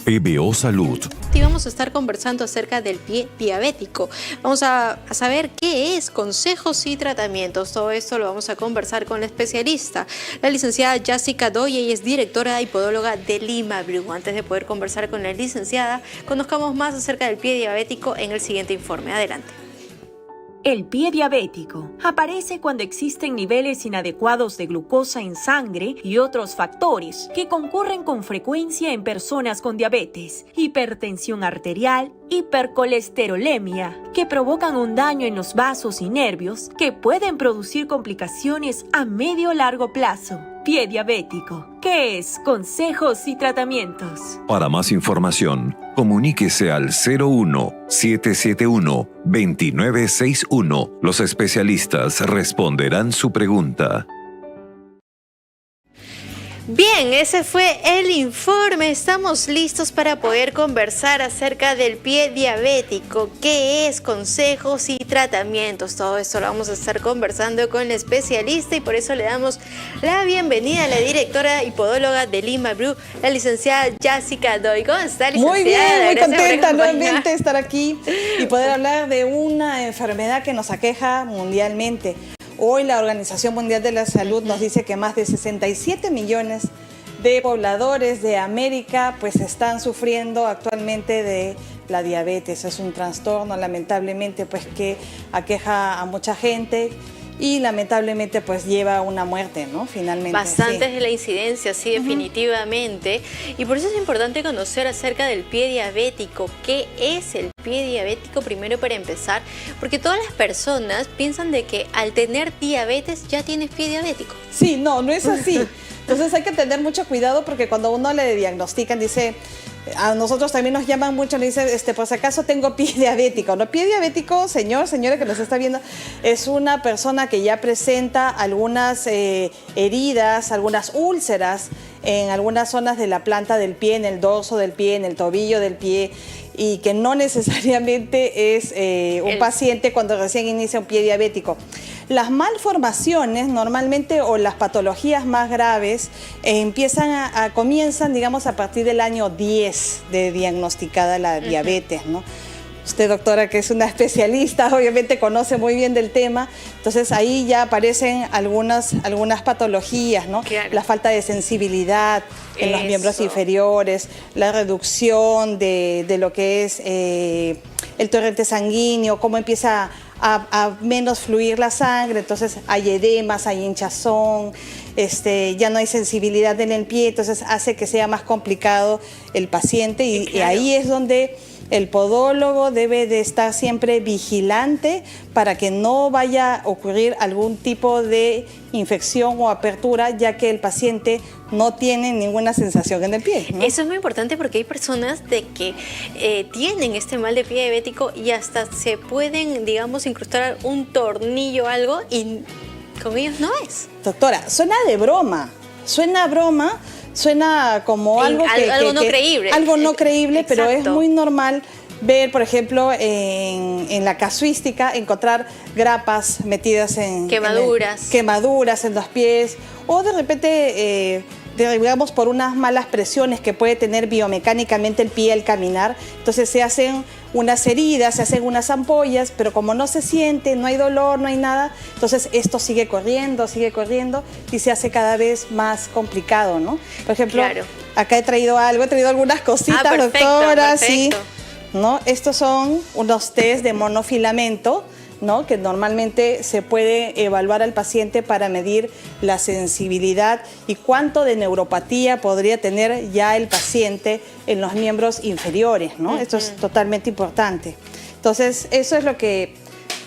EBO Salud. Y vamos a estar conversando acerca del pie diabético. Vamos a saber qué es, consejos y tratamientos. Todo esto lo vamos a conversar con la especialista, la licenciada Jessica Doy. Ella es directora y podóloga de Limabru. Antes de poder conversar con la licenciada, conozcamos más acerca del pie diabético en el siguiente informe. Adelante. El pie diabético aparece cuando existen niveles inadecuados de glucosa en sangre y otros factores que concurren con frecuencia en personas con diabetes, hipertensión arterial, hipercolesterolemia, que provocan un daño en los vasos y nervios que pueden producir complicaciones a medio o largo plazo. Pie diabético. ¿Qué es? Consejos y tratamientos. Para más información, comuníquese al 01-771-2961. Los especialistas responderán su pregunta. Bien, ese fue el informe. Estamos listos para poder conversar acerca del pie diabético. ¿Qué es? Consejos y tratamientos. Todo esto lo vamos a estar conversando con la especialista y por eso le damos la bienvenida a la directora y podóloga de Limabru, la licenciada Jessica Doy. ¿Cómo está, licenciada? Muy bien, muy Gracias contenta por nuevamente de estar aquí y poder hablar de una enfermedad que nos aqueja mundialmente. Hoy la Organización Mundial de la Salud nos dice que más de 67 millones de pobladores de América pues están sufriendo actualmente de la diabetes. Es un trastorno lamentablemente pues que aqueja a mucha gente y lamentablemente pues lleva a una muerte, ¿no? Finalmente. Bastante sí. es la incidencia, sí, definitivamente. Y por eso es importante conocer acerca del pie diabético. ¿Qué es el pie diabético? Primero, para empezar, porque todas las personas piensan de que al tener diabetes ya tienes pie diabético. Sí, no es así. Entonces hay que tener mucho cuidado porque cuando uno le diagnostican, dice, a nosotros también nos llaman mucho, le dicen, por si acaso tengo pie diabético. No, pie diabético, señora que nos está viendo, es una persona que ya presenta algunas heridas, algunas úlceras en algunas zonas de la planta del pie, en el dorso del pie, en el tobillo del pie, y que no necesariamente es un paciente cuando recién inicia un pie diabético. Las malformaciones normalmente o las patologías más graves comienzan, digamos, a partir del año 10 de diagnosticada la diabetes, ¿no? Usted, doctora, que es una especialista, obviamente conoce muy bien del tema, entonces ahí ya aparecen algunas patologías, ¿no? Claro. La falta de sensibilidad en los miembros inferiores, la reducción de lo que es el torrente sanguíneo, cómo empieza a menos fluir la sangre, entonces hay edemas, hay hinchazón, ya no hay sensibilidad en el pie, entonces hace que sea más complicado el paciente y, claro. y ahí es donde el podólogo debe de estar siempre vigilante para que no vaya a ocurrir algún tipo de infección o apertura, ya que el paciente no tiene ninguna sensación en el pie, ¿no? Eso es muy importante porque hay personas de que tienen este mal de pie diabético y hasta se pueden, digamos, incrustar un tornillo o algo y con ellos no es. Doctora, suena de broma, suena a broma. Suena como algo no creíble. Algo no creíble, Exacto. pero es muy normal ver, por ejemplo, en la casuística, encontrar grapas metidas en... quemaduras en los pies, o de repente, digamos, por unas malas presiones que puede tener biomecánicamente el pie al caminar. Entonces se hacen unas heridas, se hacen unas ampollas, pero como no se siente, no hay dolor, no hay nada, entonces esto sigue corriendo y se hace cada vez más complicado, ¿no? Por ejemplo, claro. Acá he traído algunas cositas, perfecto, doctora, perfecto. sí, ¿no? Estos son unos test de monofilamento, ¿no? Que normalmente se puede evaluar al paciente para medir la sensibilidad y cuánto de neuropatía podría tener ya el paciente en los miembros inferiores, ¿no? Esto es totalmente importante. Entonces, eso es lo que,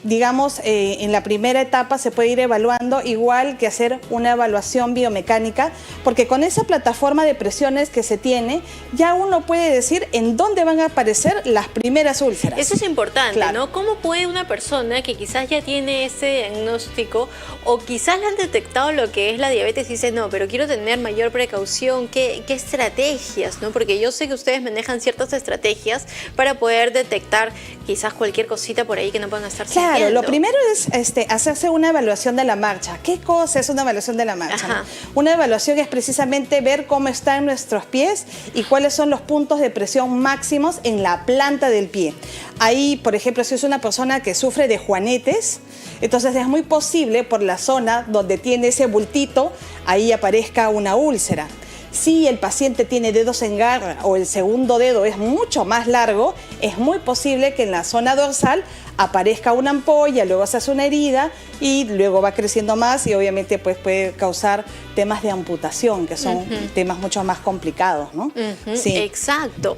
digamos, en la primera etapa se puede ir evaluando, igual que hacer una evaluación biomecánica, porque con esa plataforma de presiones que se tiene, ya uno puede decir en dónde van a aparecer las primeras úlceras. Eso es importante, claro, ¿no? ¿Cómo puede una persona que quizás ya tiene ese diagnóstico o quizás le han detectado lo que es la diabetes y dice, no, pero quiero tener mayor precaución, ¿qué estrategias, no? Porque yo sé que ustedes manejan ciertas estrategias para poder detectar quizás cualquier cosita por ahí que no puedan estar sintiendo. Claro, lo primero es hacerse una evaluación de la marcha. ¿Qué cosa es una evaluación de la marcha? ¿No? Una evaluación es precisamente ver cómo están nuestros pies y cuáles son los puntos de presión máximos en la planta del pie. Ahí, por ejemplo, si es una persona que sufre de juanetes, entonces es muy posible por la zona donde tiene ese bultito, ahí aparezca una úlcera. Si el paciente tiene dedos en garra o el segundo dedo es mucho más largo, es muy posible que en la zona dorsal aparezca una ampolla, luego se hace una herida y luego va creciendo más y obviamente pues puede causar temas de amputación, que son temas mucho más complicados, ¿no? Sí. Exacto.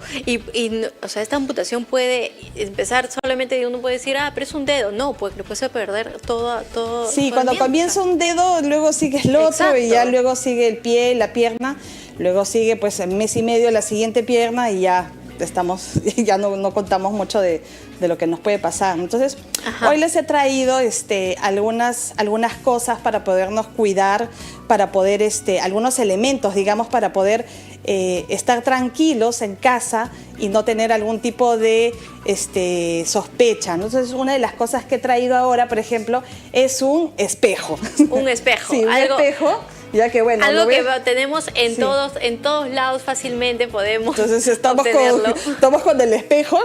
O sea, esta amputación puede empezar solamente, uno puede decir, pero es un dedo. No, pues le puede perder todo. Sí, cuando comienza un dedo, luego sigue el otro. Exacto. Y ya luego sigue el pie, la pierna. Luego sigue pues el mes y medio la siguiente pierna y ya no contamos mucho de lo que nos puede pasar. Entonces, hoy les he traído algunas cosas para podernos cuidar, para poder, algunos elementos, digamos, para poder estar tranquilos en casa y no tener algún tipo de sospecha, ¿no? Entonces, una de las cosas que he traído ahora, por ejemplo, es un espejo. Un espejo. Sí, un espejo. Ya que, bueno, algo que tenemos en todos lados fácilmente podemos. Entonces estamos con el espejo.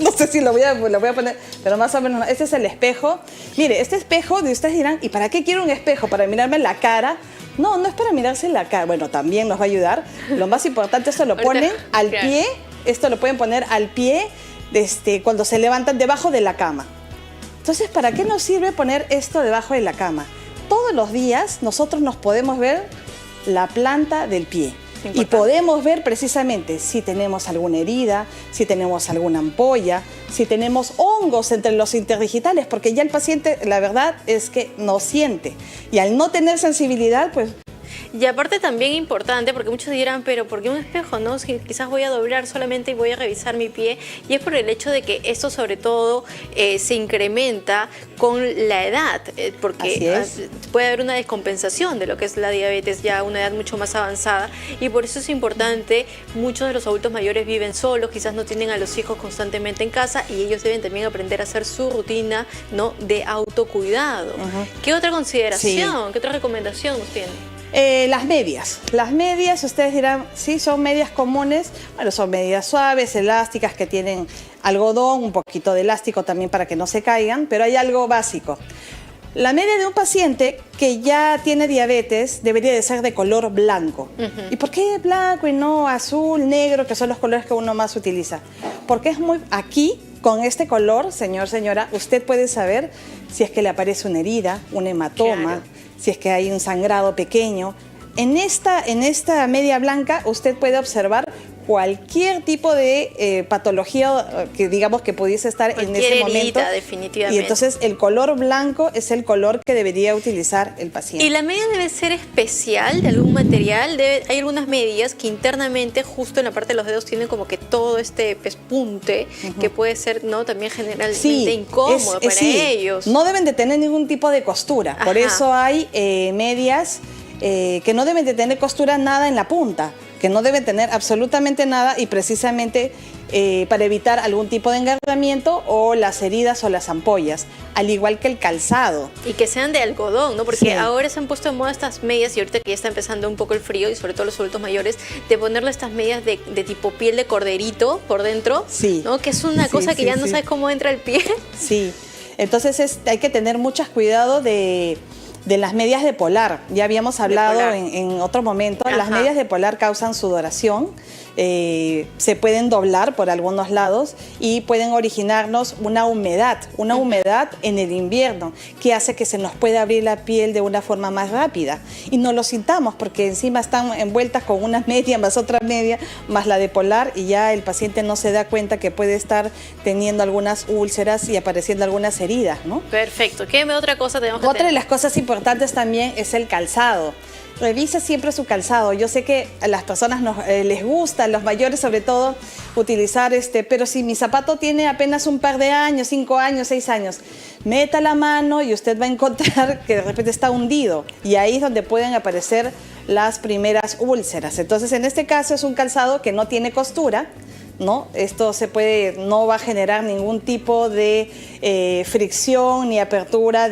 No sé si lo voy a poner, pero más o menos. Este es el espejo. Mire, este espejo, de ustedes dirán, ¿y para qué quiero un espejo? ¿Para mirarme la cara? No, no es para mirarse la cara. Bueno, también nos va a ayudar. Lo más importante, esto lo ponen al pie. Esto lo pueden poner al pie cuando se levantan debajo de la cama. Entonces, ¿para qué nos sirve poner esto debajo de la cama? Todos los días nosotros nos podemos ver la planta del pie y podemos ver precisamente si tenemos alguna herida, si tenemos alguna ampolla, si tenemos hongos entre los interdigitales, porque ya el paciente, la verdad es que no siente y al no tener sensibilidad, pues... Y aparte también importante, porque muchos dirán, pero ¿por qué un espejo? No, si quizás voy a doblar solamente y voy a revisar mi pie. Y es por el hecho de que esto sobre todo se incrementa con la edad, porque puede haber una descompensación de lo que es la diabetes ya a una edad mucho más avanzada. Y por eso es importante, muchos de los adultos mayores viven solos, quizás no tienen a los hijos constantemente en casa y ellos deben también aprender a hacer su rutina, ¿no?, de autocuidado. ¿Qué otra consideración, qué otra recomendación nos tiene? Las medias, ustedes dirán, sí, son medias comunes, bueno, son medias suaves, elásticas, que tienen algodón, un poquito de elástico también para que no se caigan, pero hay algo básico. La media de un paciente que ya tiene diabetes debería de ser de color blanco. ¿Y por qué blanco y no azul, negro, que son los colores que uno más utiliza? Porque es aquí, con este color, señor, señora, usted puede saber si es que le aparece una herida, un hematoma, si es que hay un sangrado pequeño. En esta media blanca usted puede observar cualquier tipo de patología que digamos que pudiese estar en ese momento. Definitivamente. Y entonces el color blanco es el color que debería utilizar el paciente. ¿Y la media debe ser especial de algún material? Hay algunas medias que internamente justo en la parte de los dedos tienen como que todo este pespunte que puede ser, ¿no?, también generalmente incómodo para ellos. No deben de tener ningún tipo de costura. Por eso hay medias que no deben de tener costura nada en la punta, que no deben tener absolutamente nada y precisamente para evitar algún tipo de engarramiento o las heridas o las ampollas, al igual que el calzado. Y que sean de algodón, ¿no? Porque ahora se han puesto de moda estas medias y ahorita que ya está empezando un poco el frío y sobre todo los adultos mayores, de ponerle estas medias de tipo piel de corderito por dentro, ¿no? Que es una cosa que ya no sabes cómo entra el pie. Sí, entonces hay que tener mucho cuidado de las medias de polar. Ya habíamos hablado en otro momento. Las medias de polar causan sudoración, se pueden doblar por algunos lados y pueden originarnos una humedad en el invierno que hace que se nos pueda abrir la piel de una forma más rápida y no lo sintamos porque encima están envueltas con una media más otra media más la de polar y ya el paciente no se da cuenta que puede estar teniendo algunas úlceras y apareciendo algunas heridas, ¿no? Perfecto. ¿Qué otra cosa tenemos que tener? Otra de las cosas importantes también es el calzado. Revise siempre su calzado. Yo sé que a las personas les gusta, a los mayores sobre todo, utilizar pero si mi zapato tiene apenas un par de años, 5 años, 6 años, meta la mano y usted va a encontrar que de repente está hundido y ahí es donde pueden aparecer las primeras úlceras. Entonces, en este caso es un calzado que no tiene costura, ¿no? Esto no va a generar ningún tipo de fricción ni apertura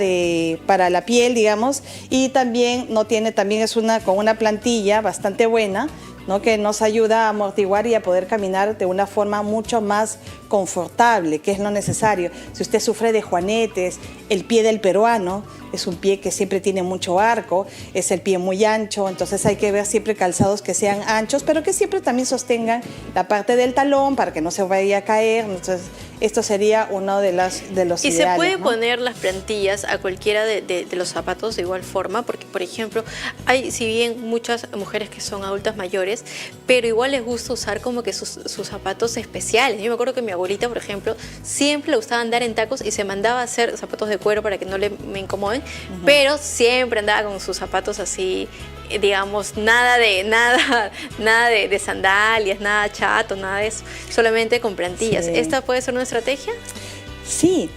para la piel, digamos, y también es con una plantilla bastante buena, ¿no? Que nos ayuda a amortiguar y a poder caminar de una forma mucho más confortable, que es lo necesario. Si usted sufre de juanetes, el pie del peruano es un pie que siempre tiene mucho arco, es el pie muy ancho, entonces hay que ver siempre calzados que sean anchos, pero que siempre también sostengan la parte del talón para que no se vaya a caer. Entonces, esto sería uno de los ideales. Y se puede, ¿no?, poner las plantillas a cualquiera de los zapatos de igual forma, porque, por ejemplo, hay, si bien muchas mujeres que son adultas mayores, pero igual les gusta usar como que sus zapatos especiales. Yo me acuerdo que mi abuelita, por ejemplo, siempre le gustaba andar en tacos y se mandaba a hacer zapatos de cuero para que no me incomoden, pero siempre andaba con sus zapatos así, digamos, nada de sandalias, nada chato, nada de eso, solamente con plantillas. Sí. ¿Esta puede ser una estrategia? Sí.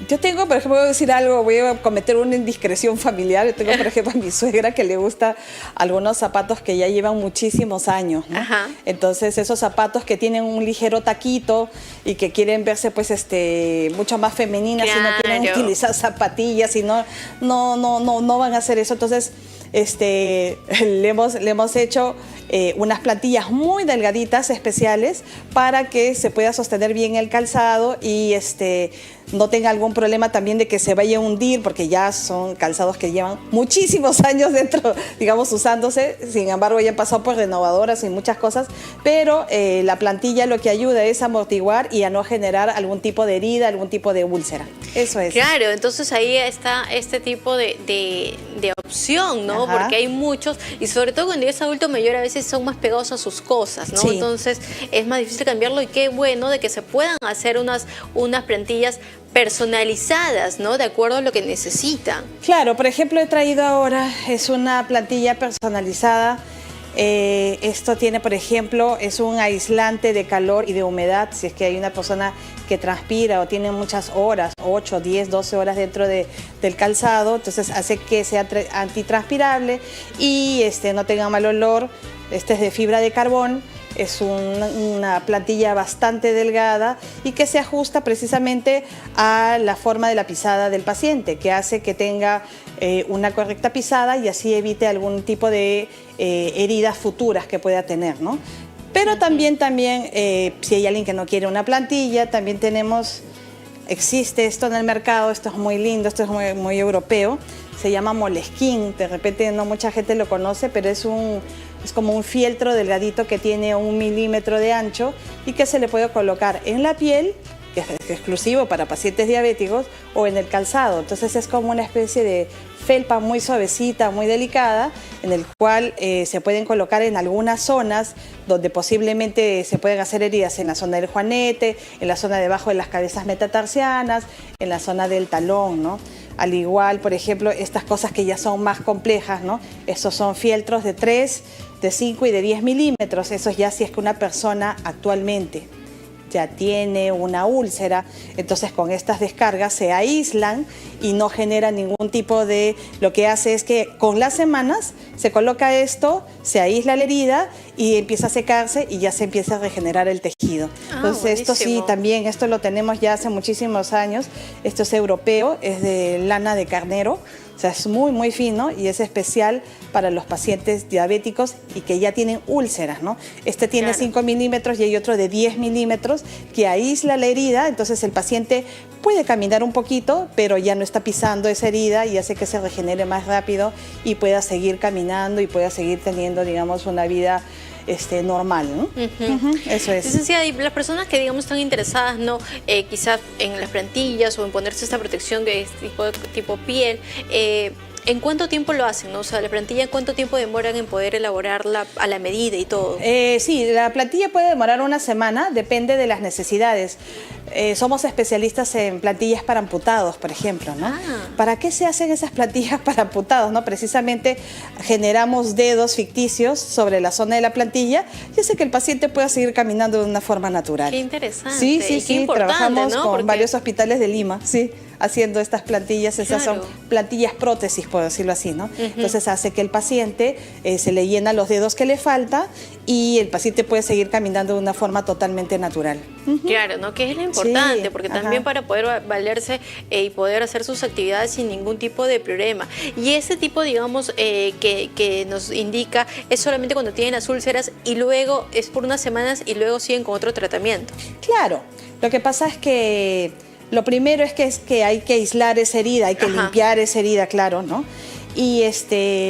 Yo tengo, por ejemplo, voy a decir algo, voy a cometer una indiscreción familiar. Yo tengo, por ejemplo, a mi suegra que le gusta algunos zapatos que ya llevan muchísimos años, ¿no? Ajá. Entonces, esos zapatos que tienen un ligero taquito y que quieren verse, pues, mucho más femeninas, claro, y no quieren utilizar zapatillas y no van a hacer eso. Entonces, le hemos hecho unas plantillas muy delgaditas, especiales, para que se pueda sostener bien el calzado y no tenga algún problema también de que se vaya a hundir, porque ya son calzados que llevan muchísimos años dentro, digamos, usándose. Sin embargo, ya han pasado por renovadoras y muchas cosas, pero la plantilla lo que ayuda es a amortiguar y a no generar algún tipo de herida, algún tipo de úlcera. Eso es. Claro, entonces ahí está este tipo de opción, ¿no? Ajá. Porque hay muchos, y sobre todo cuando es adulto mayor, a veces son más pegados a sus cosas, ¿no? Sí. Entonces es más difícil cambiarlo, y qué bueno de que se puedan hacer unas plantillas personalizadas, ¿no? De acuerdo a lo que necesitan. Claro, por ejemplo, he traído ahora, es una plantilla personalizada. Esto tiene, por ejemplo, es un aislante de calor y de humedad. Si es que hay una persona que transpira o tiene muchas horas, 8, 10, 12 horas dentro del calzado, entonces hace que sea antitranspirable y no tenga mal olor. Este es de fibra de carbón. Es una plantilla bastante delgada y que se ajusta precisamente a la forma de la pisada del paciente, que hace que tenga una correcta pisada y así evite algún tipo de heridas futuras que pueda tener, ¿no? Pero también si hay alguien que no quiere una plantilla, también existe esto en el mercado. Esto es muy lindo, esto es muy europeo, se llama Moleskine. De repente no mucha gente lo conoce, pero es como un fieltro delgadito que tiene 1 milímetro de ancho y que se le puede colocar en la piel, que es exclusivo para pacientes diabéticos, o en el calzado. Entonces es como una especie de felpa muy suavecita, muy delicada, en el cual se pueden colocar en algunas zonas donde posiblemente se pueden hacer heridas, en la zona del juanete, en la zona debajo de las cabezas metatarsianas, en la zona del talón, ¿no? Al igual, por ejemplo, estas cosas que ya son más complejas, ¿no? Estos son fieltros de 3, de 5 y de 10 milímetros. Eso ya si es que una persona actualmente ya tiene una úlcera, entonces con estas descargas se aíslan y no generan ningún tipo de... Lo que hace es que con las semanas se coloca esto, se aísla la herida y empieza a secarse y ya se empieza a regenerar el tejido. Entonces esto sí, también, esto lo tenemos ya hace muchísimos años. Esto es europeo, es de lana de carnero. O sea, es muy, muy fino y es especial para los pacientes diabéticos y que ya tienen úlceras, ¿no? Este tiene 5 milímetros y hay otro de 10 milímetros que aísla la herida, entonces el paciente puede caminar un poquito, pero ya no está pisando esa herida y hace que se regenere más rápido y pueda seguir caminando y pueda seguir teniendo, digamos, una vida normal, ¿no? Eso es. Licenciada, y las personas que, digamos, están interesadas, ¿no? Quizás en las plantillas o en ponerse esta protección que es tipo piel, ¿en cuánto tiempo lo hacen, no? O sea, la plantilla, ¿en cuánto tiempo demoran en poder elaborarla a la medida y todo? Sí, la plantilla puede demorar una semana, depende de las necesidades. somos especialistas en plantillas para amputados, por ejemplo, ¿no? ¿Para qué se hacen esas plantillas para amputados, no? Precisamente generamos dedos ficticios sobre la zona de la plantilla y hace que el paciente pueda seguir caminando de una forma natural. Qué interesante. Sí, sí, y qué sí. importante, Trabajamos ¿no? con Porque varios hospitales de Lima, sí, haciendo estas plantillas. Esas Claro. son plantillas prótesis, por decirlo así, ¿no? Entonces hace que el paciente se le llena los dedos que le falta y el paciente puede seguir caminando de una forma totalmente natural. Claro, ¿no? Que es lo importante, Sí, porque ajá. también para poder valerse y poder hacer sus actividades sin ningún tipo de problema. Y ese tipo, digamos, que nos indica es solamente cuando tienen las úlceras y luego es por unas semanas y luego siguen con otro tratamiento. Claro, lo que pasa es que lo primero es que hay que aislar esa herida, hay que Ajá. limpiar esa herida, claro, ¿no? Y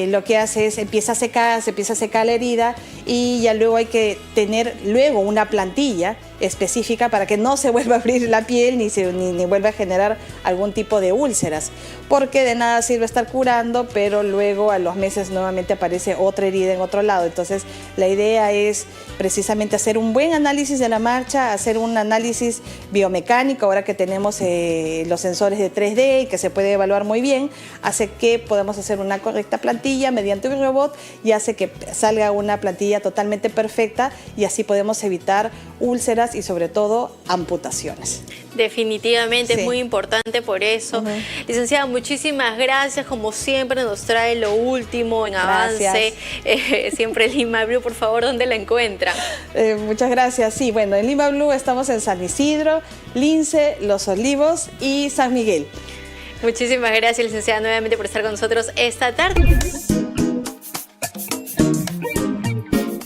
lo que hace es empieza a secar, se empieza a secar la herida y ya luego hay que tener luego una plantilla específica para que no se vuelva a abrir la piel ni vuelva a generar algún tipo de úlceras, porque de nada sirve estar curando, pero luego a los meses nuevamente aparece otra herida en otro lado. Entonces la idea es precisamente hacer un buen análisis de la marcha, hacer un análisis biomecánico, ahora que tenemos los sensores de 3D y que se puede evaluar muy bien, hace que podamos hacer una correcta plantilla mediante un robot y hace que salga una plantilla totalmente perfecta y así podemos evitar úlceras y sobre todo amputaciones. Definitivamente Sí. es muy importante por eso. Licenciada, muchísimas gracias. Como siempre nos trae lo último en avance. Siempre Lima Blue, por favor, ¿dónde la encuentran? Muchas gracias. Sí, bueno, en Lima Blue estamos en San Isidro, Lince, Los Olivos y San Miguel. Muchísimas gracias, licenciada, nuevamente por estar con nosotros esta tarde.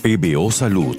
PBO Salud.